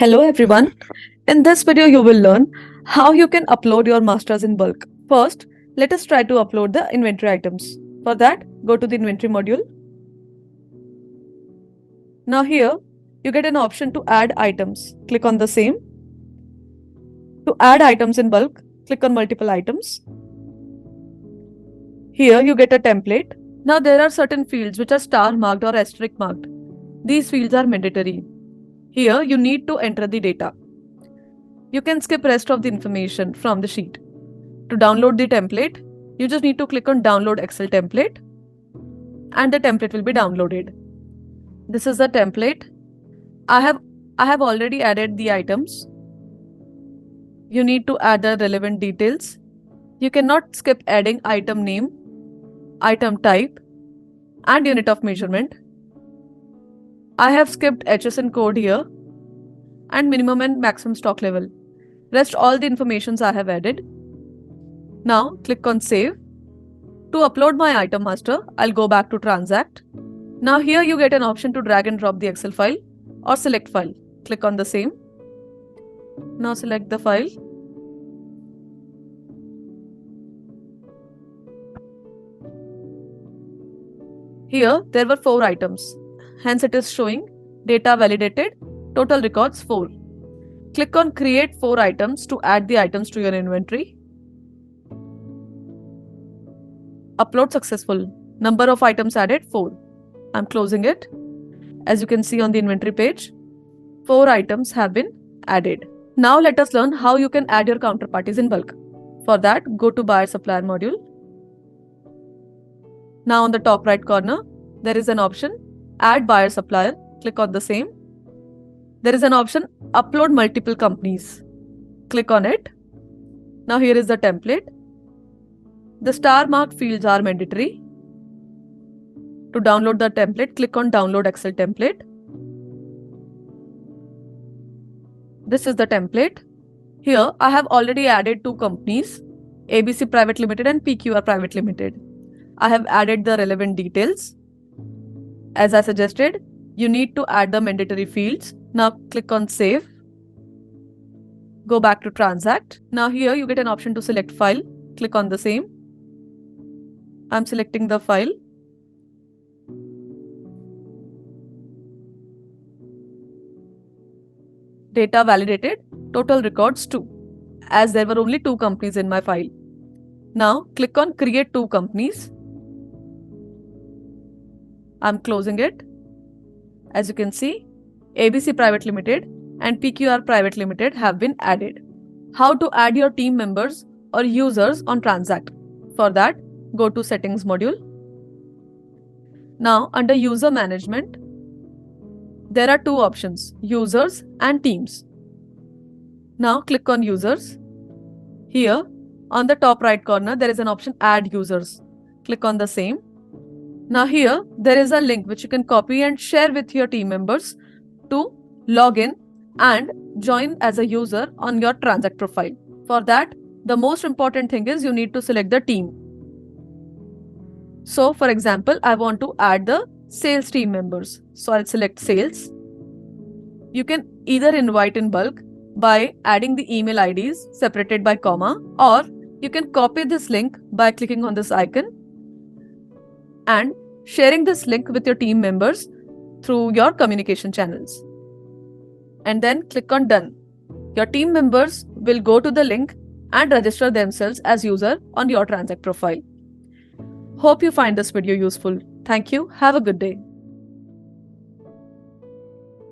Hello everyone. In this video you will learn how you can upload your masters in bulk. First, let us try to upload the inventory items. For that, go to the inventory module. Now here, you get an option to add items. Click on the same. To add items in bulk, click on multiple items. Here you get a template. Now there are certain fields which are star marked or asterisk marked. These fields are mandatory. Here you need to enter the data. You can skip rest of the information from the sheet. To download the template, you just need to click on download Excel template and the template will be downloaded. This is the template. I have already added the items. You need to add the relevant details. You cannot skip adding item name, item type and unit of measurement. I have skipped HSN code here and minimum and maximum stock level. Rest all the informations I have added. Now click on save. To upload my item master, I'll go back to TranZact. Now here you get an option to drag and drop the Excel file or select file. Click on the same. Now select the file. Here there were 4 items. Hence it is showing data validated, total records 4. Click on create 4 items to add the items to your inventory. Upload successful. Number of items added 4. I'm closing it. As you can see on the inventory page, 4 items have been added. Now let us learn how you can add your counterparties in bulk. For that, go to buyer supplier module. Now on the top right corner, there is an option add buyer supplier. Click on the same. There is an option upload multiple companies. Click on it. Now here is the template. The star marked fields are mandatory. To download the template, click on download Excel template. This is the template. Here I have already added 2 companies, ABC Private Limited and PQR Private Limited. I have added the relevant details. As I suggested, you need to add the mandatory fields. Now click on save. Go back to TranZact. Now here you get an option to select file. Click on the same. I'm selecting the file. Data validated, total records 2, as there were only 2 companies in my file. Now click on create 2 companies. I'm closing it. As you can see, ABC Private Limited and PQR Private Limited have been added. How to add your team members or users on TranZact? For that, go to settings module. Now under user management, there are 2 options, users and teams. Now click on users. Here on the top right corner, there is an option add users. Click on the same. Now here there is a link which you can copy and share with your team members to log in and join as a user on your TranZact profile. For that, the most important thing is you need to select the team. So for example, I want to add the sales team members. So I'll select sales. You can either invite in bulk by adding the email IDs separated by comma, or you can copy this link by clicking on this icon and sharing this link with your team members through your communication channels. And then click on done. Your team members will go to the link and register themselves as user on your TranZact profile. Hope you find this video useful. Thank you. Have a good day.